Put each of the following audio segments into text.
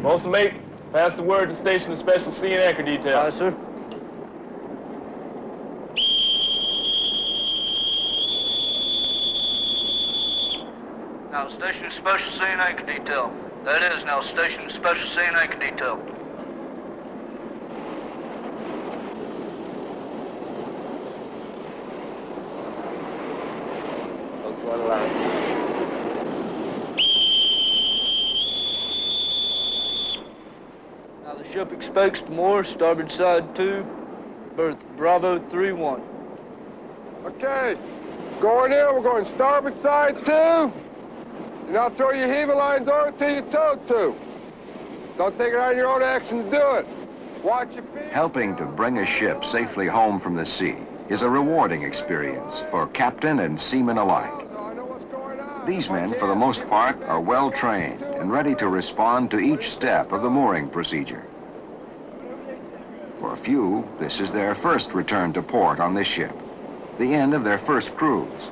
Bosun mate, pass the word to station the Special Sea and Anchor Detail. Aye, sir. Now, station Special Sea and Anchor Detail. That is, now, station Special Sea and Anchor Detail. Folks, one line. Now, the ship expects to moor, starboard side 2, berth Bravo 3-1. Okay, going in, we're going starboard side 2. You now throw your heaving lines over till you tow to. Don't take it on your own action to do it. Watch your feet. Helping to bring a ship safely home from the sea is a rewarding experience for captain and seaman alike. These men, for the most part, are well trained and ready to respond to each step of the mooring procedure. For a few, this is their first return to port on this ship, the end of their first cruise.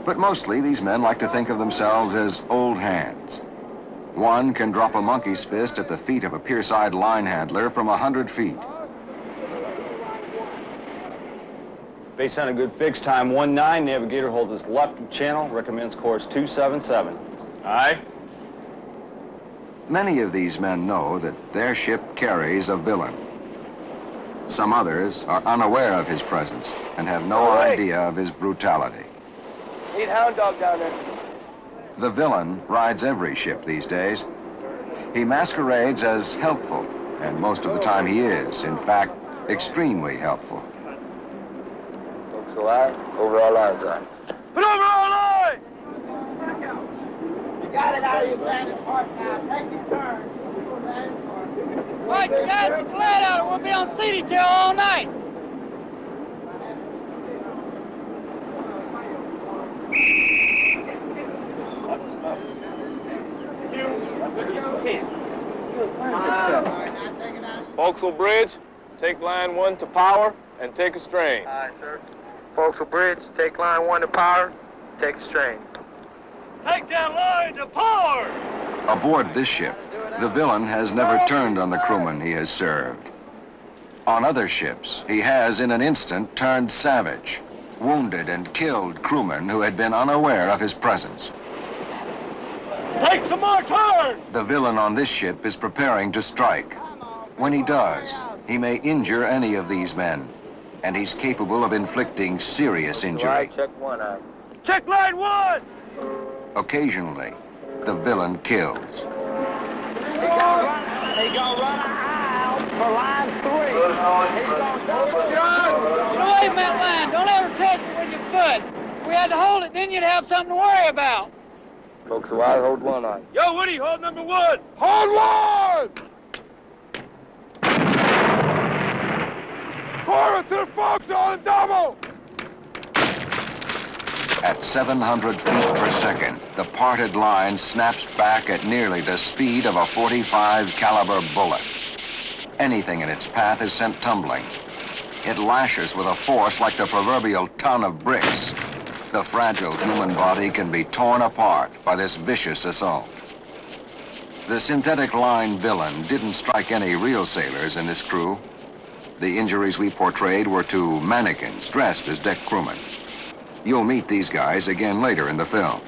But mostly, these men like to think of themselves as old hands. One can drop a monkey's fist at the feet of a pierside line handler from 100 feet. Based on a good fix, time 19, navigator holds his left channel, recommends course 277. Aye. Many of these men know that their ship carries a villain. Some others are unaware of his presence and have no idea of his brutality. Need hound dog down there. The villain rides every ship these days. He masquerades as helpful, and most of the time he is, in fact, extremely helpful. Folks, alive, over our lines, aye. Put over our line! You got it out of your landing part now. Take your turn. All right, you guys get glad out. We'll be on sea detail all night. Forecastle Bridge, take line 1 to power and take a strain. Aye, sir. Forecastle Bridge, take line 1 to power, take a strain. Take that line to power! Aboard this ship, the villain has never turned on the crewmen he has served. On other ships, he has in an instant turned savage, wounded and killed crewmen who had been unaware of his presence. Take some more turn! The villain on this ship is preparing to strike. When he does, he may injure any of these men, and he's capable of inflicting serious injury. Check 1, aye. Check line 1! Occasionally, the villain kills. He gonna run a aisle for line 3. Get away from that line. Don't ever test it with your foot. If we had to hold it, then you'd have something to worry about. Folks, alive, hold 1, aye. Yo, Woody, hold number 1! Hold 1! Forward to the folks on the double! At 700 feet per second, the parted line snaps back at nearly the speed of a .45 caliber bullet. Anything in its path is sent tumbling. It lashes with a force like the proverbial ton of bricks. The fragile human body can be torn apart by this vicious assault. The synthetic line villain didn't strike any real sailors in this crew. The injuries we portrayed were to mannequins dressed as deck crewmen. You'll meet these guys again later in the film.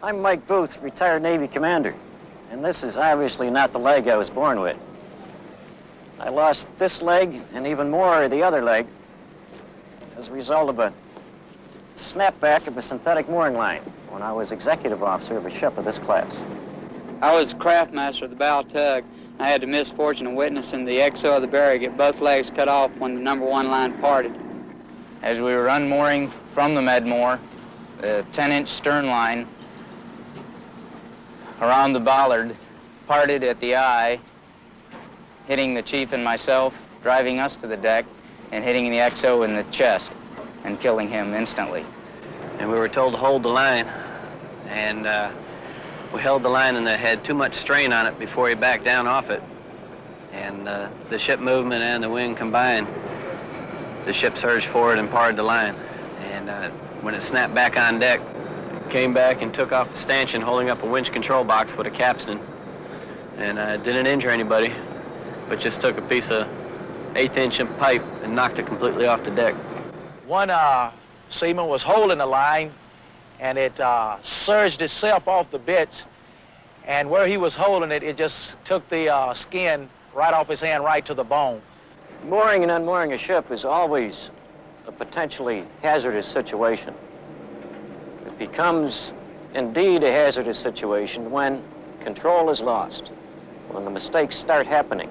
I'm Mike Booth, retired Navy commander, and this is obviously not the leg I was born with. I lost this leg and even more of the other leg as a result of a snapback of a synthetic mooring line when I was executive officer of a ship of this class. I was craft master of the bow tug. I had the misfortune of witnessing the XO of the Barry get both legs cut off when the number 1 line parted. As we were unmooring from the Medmore, the 10-inch stern line around the bollard parted at the eye, hitting the chief and myself, driving us to the deck, and hitting the XO in the chest and killing him instantly. And we were told to hold the line, and We held the line and it had too much strain on it before he backed down off it. And the ship movement and the wind combined, the ship surged forward and parred the line. And when it snapped back on deck, came back and took off the stanchion holding up a winch control box with a capstan. And didn't injure anybody, but just took a piece of 1/8 inch pipe and knocked it completely off the deck. One seaman was holding the line, and it surged itself off the bitch, and where he was holding it, it just took the skin right off his hand, right to the bone. Mooring and unmooring a ship is always a potentially hazardous situation. It becomes indeed a hazardous situation when control is lost, when the mistakes start happening.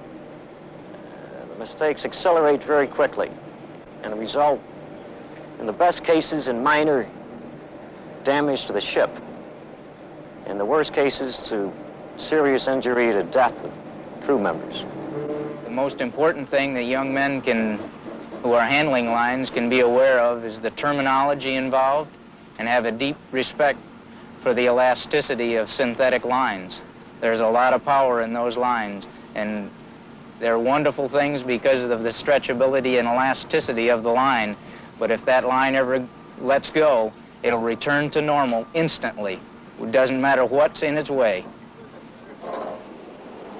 The mistakes accelerate very quickly and result, in the best cases, in minor damage to the ship. In the worst cases, to serious injury to death of crew members. The most important thing that young men who are handling lines can be aware of is the terminology involved and have a deep respect for the elasticity of synthetic lines. There's a lot of power in those lines, and they're wonderful things because of the stretchability and elasticity of the line. But if that line ever lets go, it'll return to normal instantly. It doesn't matter what's in its way.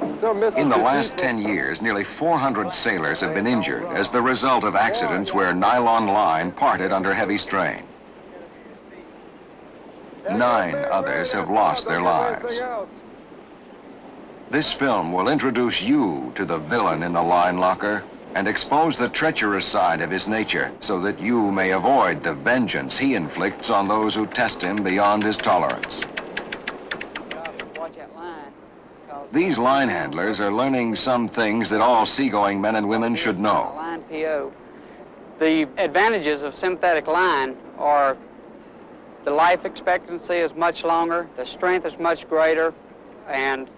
In the last 10 years, nearly 400 sailors have been injured as the result of accidents where nylon line parted under heavy strain. 9 others have lost their lives. This film will introduce you to the villain in the line locker and expose the treacherous side of his nature so that you may avoid the vengeance he inflicts on those who test him beyond his tolerance. These line handlers are learning some things that all seagoing men and women should know. Line PO. The advantages of synthetic line are the life expectancy is much longer, the strength is much greater, and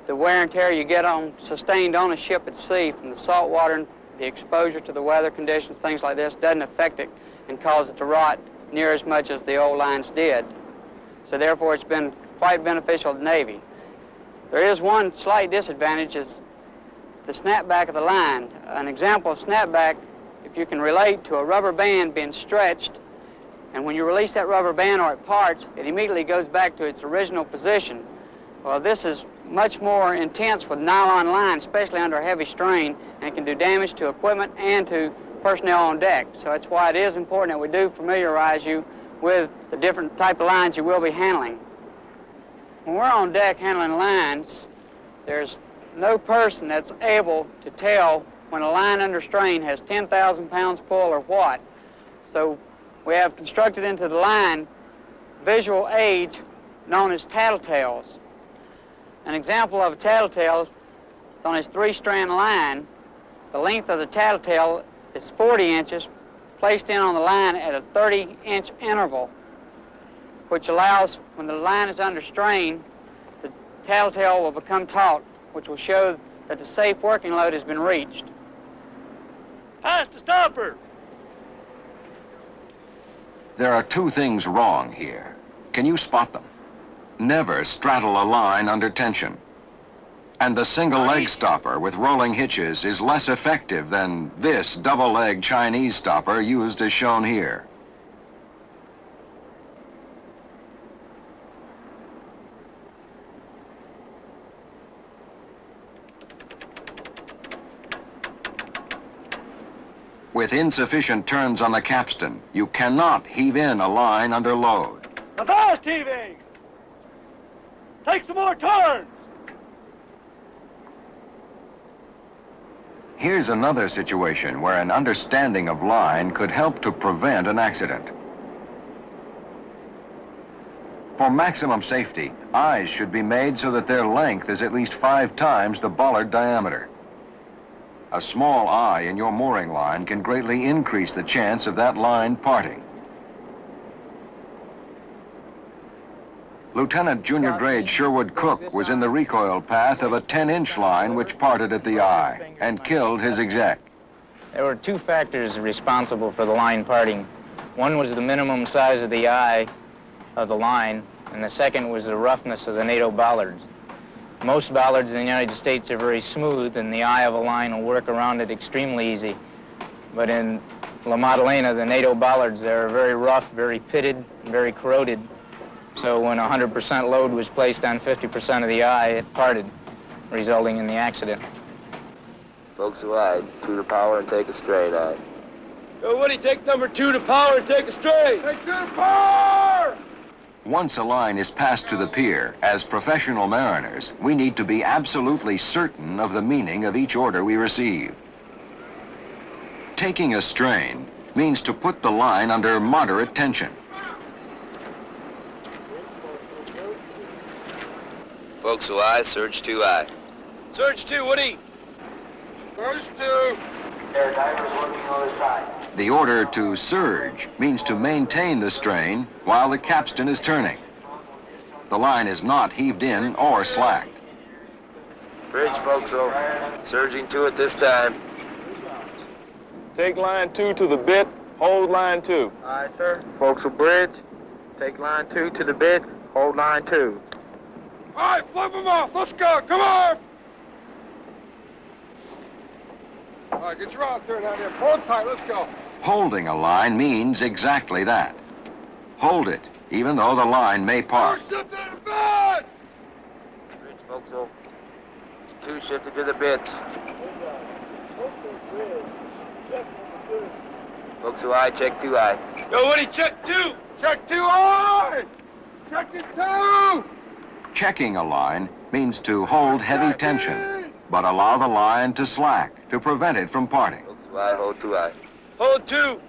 the wear and tear you get sustained on a ship at sea from the salt water and the exposure to the weather conditions, things like this, doesn't affect it and cause it to rot near as much as the old lines did. So therefore it's been quite beneficial to the Navy. There is one slight disadvantage, is the snapback of the line. An example of snapback, if you can relate to a rubber band being stretched, and when you release that rubber band or it parts, it immediately goes back to its original position. Well, this is much more intense with nylon line, especially under heavy strain, and it can do damage to equipment and to personnel on deck. So that's why it is important that we do familiarize you with the different type of lines you will be handling. When we're on deck handling lines, there's no person that's able to tell when a line under strain has 10,000 pounds pull or what. So we have constructed into the line visual aids known as tattletales. An example of a tattletale is on his 3-strand line. The length of the tattletale is 40 inches, placed in on the line at a 30-inch interval, which allows, when the line is under strain, the tattletale will become taut, which will show that the safe working load has been reached. Pass the stopper! There are 2 things wrong here. Can you spot them? Never straddle a line under tension. And the single leg stopper with rolling hitches is less effective than this double-leg Chinese stopper used as shown here. With insufficient turns on the capstan, you cannot heave in a line under load. The fast heaving! Take some more turns! Here's another situation where an understanding of line could help to prevent an accident. For maximum safety, eyes should be made so that their length is at least 5 times the bollard diameter. A small eye in your mooring line can greatly increase the chance of that line parting. Lieutenant Junior Grade Sherwood Cook was in the recoil path of a 10-inch line which parted at the eye and killed his exec. There were 2 factors responsible for the line parting. One was the minimum size of the eye, of the line, and the second was the roughness of the NATO bollards. Most bollards in the United States are very smooth, and the eye of a line will work around it extremely easy. But in La Maddalena, the NATO bollards, they're very rough, very pitted, very corroded. So when 100% load was placed on 50% of the eye, it parted, resulting in the accident. Folks wide, 2 to power and take a straight eye. Yo, Woody, take number 2 to power and take a straight. Take 2 to power! Once a line is passed to the pier, as professional mariners, we need to be absolutely certain of the meaning of each order we receive. Taking a strain means to put the line under moderate tension. Folks wide, surge 2 eye. Surge 2, Woody. Surge 2. Air divers working on the side. The order to surge means to maintain the strain while the capstan is turning. The line is not heaved in or slacked. Bridge, forecastle. Surging 2 at this time. Take line 2 to the bit, hold line 2. Aye, sir. Forecastle bridge. Take line 2 to the bit, hold line 2. All right, flip them off. Let's go. Come on. All right, get your rod turned out here. Pull it tight. Let's go. Holding a line means exactly that. Hold it, even though the line may part. Shift to the bed. Bridge, forecastle. 2 shifted to the bits. Forecastle eye, check 2 eye. Yo, Woody, check 2. Check 2 eye. Check it 2. Checking a line means to hold heavy tension, but allow the line to slack to prevent it from parting. Forecastle eye, hold 2 eye. Hold 2.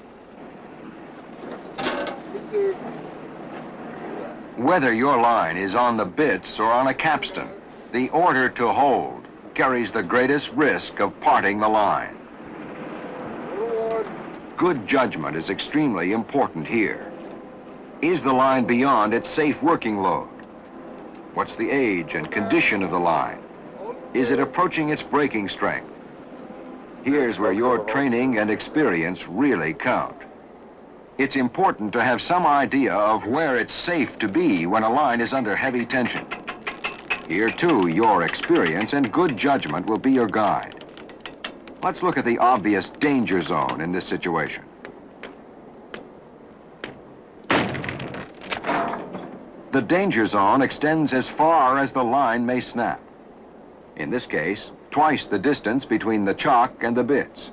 Whether your line is on the bits or on a capstan, the order to hold carries the greatest risk of parting the line. Good judgment is extremely important here. Is the line beyond its safe working load? What's the age and condition of the line? Is it approaching its breaking strength? Here's where your training and experience really count. It's important to have some idea of where it's safe to be when a line is under heavy tension. Here, too, your experience and good judgment will be your guide. Let's look at the obvious danger zone in this situation. The danger zone extends as far as the line may snap. In this case, twice the distance between the chock and the bits.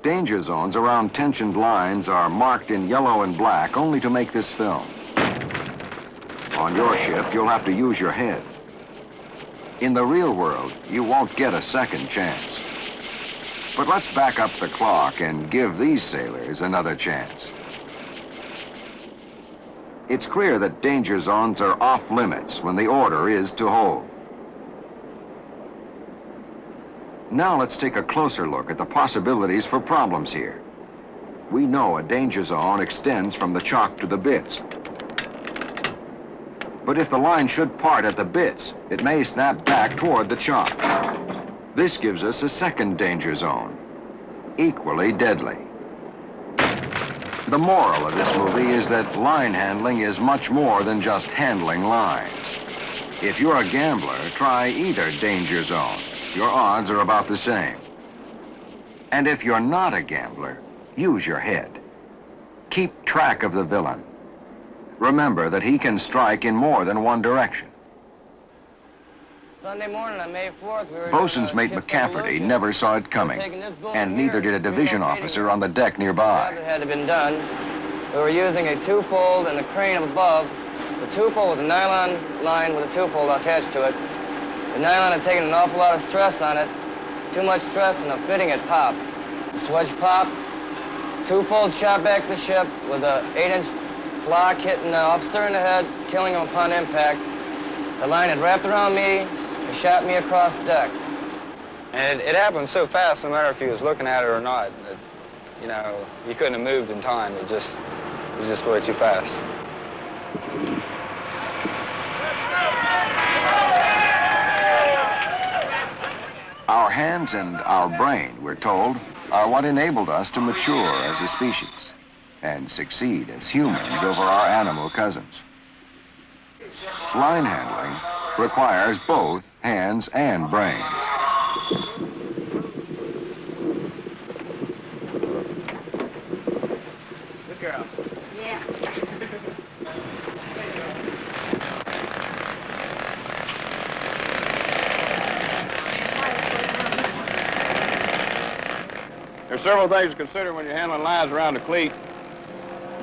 Danger zones around tensioned lines are marked in yellow and black only to make this film. On your ship, you'll have to use your head. In the real world, you won't get a second chance. But let's back up the clock and give these sailors another chance. It's clear that danger zones are off limits when the order is to hold. Now let's take a closer look at the possibilities for problems here. We know a danger zone extends from the chock to the bits. But if the line should part at the bits, it may snap back toward the chock. This gives us a second danger zone, equally deadly. The moral of this movie is that line handling is much more than just handling lines. If you're a gambler, try either danger zone. Your odds are about the same. And if you're not a gambler, use your head. Keep track of the villain. Remember that he can strike in more than one direction. Sunday morning on May 4th, we were Bosun's mate McCafferty never saw it coming, and neither did a division officer on the deck nearby. It had been done. We were using a two-fold and a crane above. The two-fold was a nylon line with a two-fold attached to it. The nylon had taken an awful lot of stress on it, too much stress, and the fitting had popped. The swedge popped. Two-fold shot back to the ship with an 8-inch block hitting the officer in the head, killing him upon impact. The line had wrapped around me and shot me across the deck. And it happened so fast, no matter if he was looking at it or not, that, you know, you couldn't have moved in time. It was just way too fast. Our hands and our brain, we're told, are what enabled us to mature as a species. and succeed as humans over our animal cousins. Line handling requires both hands and brains. Good girl. Yeah. There's several things to consider when you're handling lines around the cleat.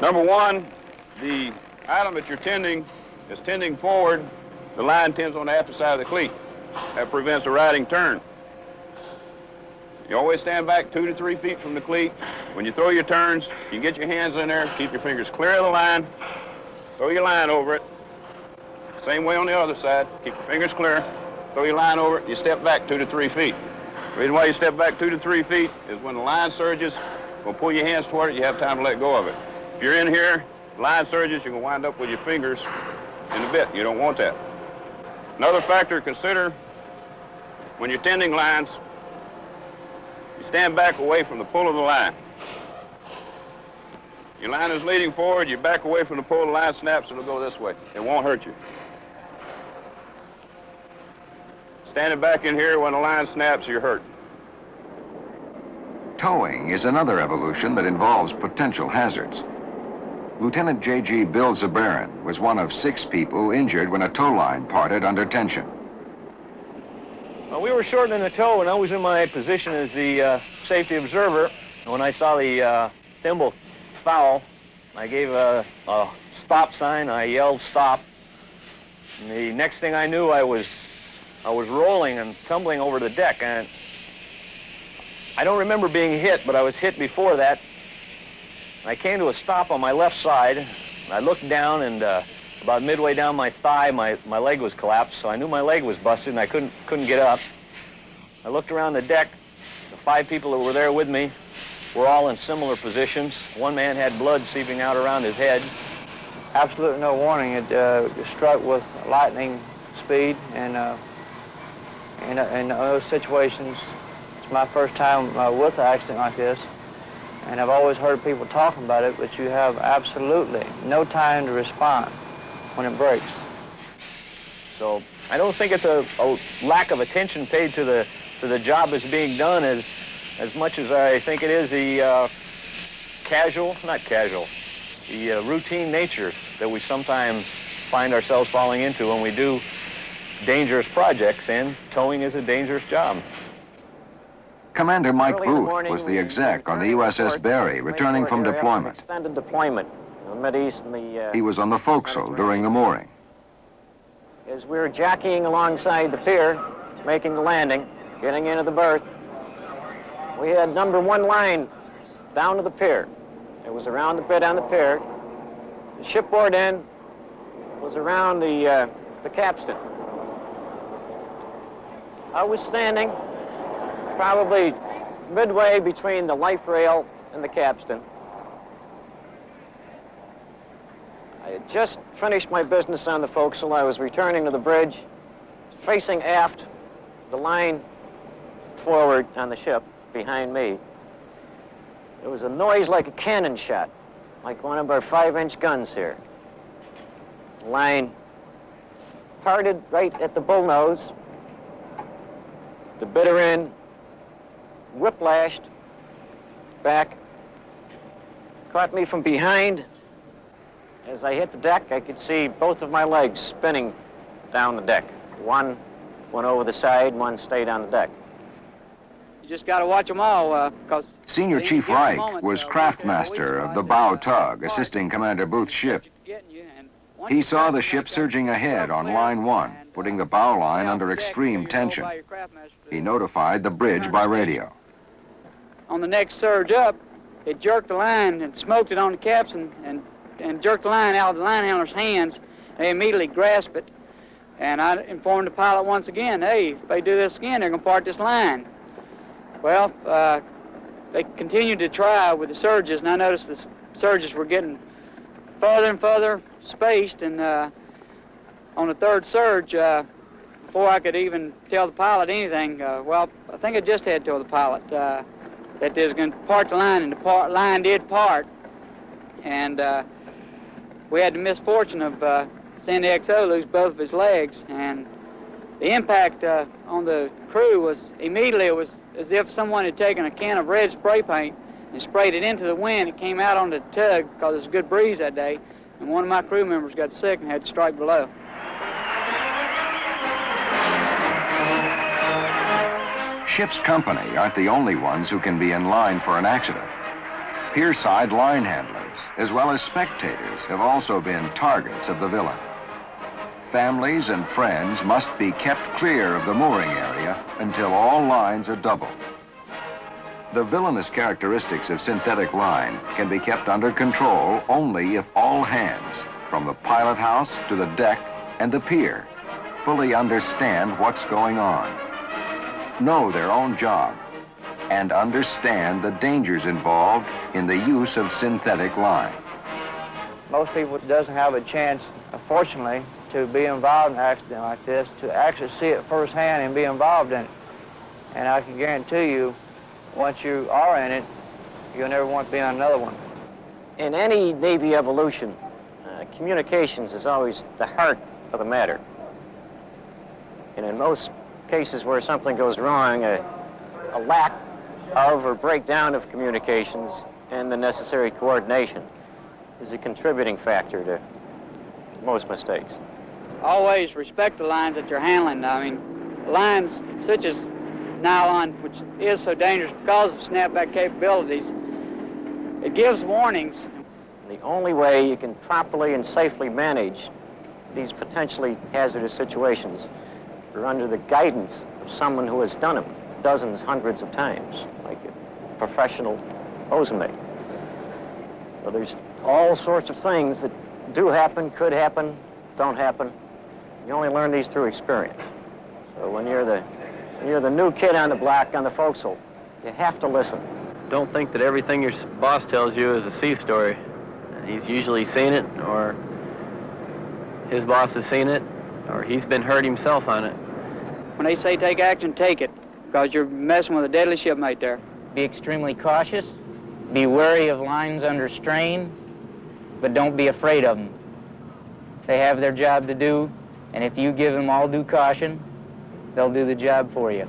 Number one, the item that you're tending is tending forward. The line tends on the after side of the cleat. That prevents a riding turn. You always stand back 2 to 3 feet from the cleat. When you throw your turns, you get your hands in there, keep your fingers clear of the line, throw your line over it. Same way on the other side, keep your fingers clear, throw your line over it, you step back 2 to 3 feet. The reason why you step back 2 to 3 feet is when the line surges, you'll pull your hands toward it, you have time to let go of it. If you're in here, the line surges, you're gonna wind up with your fingers in the bit. You don't want that. Another factor to consider when you're tending lines, you stand back away from the pull of the line. Your line is leading forward, you back away from the pull, the line snaps, it'll go this way. It won't hurt you. Standing back in here, when the line snaps, you're hurt. Towing is another evolution that involves potential hazards. Lieutenant J.G. Bill Zabarin was one of 6 people injured when a tow line parted under tension. Well, we were shortening the tow, and I was in my position as the safety observer. When I saw the thimble foul, I gave a stop sign. I yelled stop. And the next thing I knew, I was rolling and tumbling over the deck. And I don't remember being hit, but I was hit before that. I came to a stop on my left side. I looked down, and about midway down my thigh, my leg was collapsed, so I knew my leg was busted, and I couldn't get up. I looked around the deck. The 5 people that were there with me were all in similar positions. One man had blood seeping out around his head. Absolutely no warning. It struck with lightning speed, and in those situations, it's my first time with an accident like this. And I've always heard people talking about it, but you have absolutely no time to respond when it breaks. So I don't think it's a lack of attention paid to the job that's being done as much as I think it is the the routine nature that we sometimes find ourselves falling into when we do dangerous projects, and towing is a dangerous job. Commander Mike Booth was the exec on the USS Barry, returning from deployment. Extended deployment in the Mideast and the... He was on the forecastle during the mooring. As we were jockeying alongside the pier, making the landing, getting into the berth, we had number 1 line down to the pier. It was around the bit on the pier. The shipboard end was around the capstan. I was standing probably midway between the life rail and the capstan. I had just finished my business on the forecastle. I was returning to the bridge, facing aft, the line forward on the ship behind me. There was a noise like a cannon shot, like one of our 5-inch guns here. The line parted right at the bullnose. The bitter end whiplashed back, caught me from behind. As I hit the deck, I could see both of my legs spinning down the deck. One went over the side, one stayed on the deck. You just got to watch them all, because... Senior Chief Reich was craftmaster of the bow tug, assisting Commander Booth's ship. He saw the ship surging ahead on line 1, putting the bow line under extreme tension. He notified the bridge by radio. On the next surge up, it jerked the line and smoked it on the capstan and jerked the line out of the line handler's hands. They immediately grasped it. And I informed the pilot once again, hey, if they do this again, they're going to part this line. Well, they continued to try with the surges, and I noticed the surges were getting further and further spaced, and on the 3rd surge, before I could even tell the pilot anything, well, I think I just had told the pilot that they was going to part the line, and the line did part. and we had the misfortune of seeing the XO lose both of his legs, and the impact on the crew was immediately, it was as if someone had taken a can of red spray paint and sprayed it into the wind. It came out on the tug because there was a good breeze that day, and one of my crew members got sick and had to strike below. Ship's company aren't the only ones who can be in line for an accident. Pierside line handlers, as well as spectators, have also been targets of the villain. Families and friends must be kept clear of the mooring area until all lines are doubled. The villainous characteristics of synthetic line can be kept under control only if all hands, from the pilot house to the deck and the pier, fully understand what's going on, know their own job, and understand the dangers involved in the use of synthetic line. Most people doesn't have a chance, unfortunately, to be involved in an accident like this, to actually see it firsthand and be involved in it. And I can guarantee you, once you are in it, you'll never want to be on another one. In any Navy evolution, communications is always the heart of the matter. And in most cases where something goes wrong, a lack of or breakdown of communications and the necessary coordination is a contributing factor to most mistakes. Always respect the lines that you're handling. I mean, lines such as nylon, which is so dangerous because of snapback capabilities, it gives warnings. The only way you can properly and safely manage these potentially hazardous situations are under the guidance of someone who has done them dozens, hundreds of times, like a professional bosunmate. So there's all sorts of things that do happen, could happen, don't happen. You only learn these through experience. So when you're the new kid on the block, on the forecastle, you have to listen. Don't think that everything your boss tells you is a sea story. He's usually seen it, or his boss has seen it, or he's been hurt himself on it. When they say take action, take it, because you're messing with a deadly shipmate there. Be extremely cautious, be wary of lines under strain, but don't be afraid of them. They have their job to do, and if you give them all due caution, they'll do the job for you.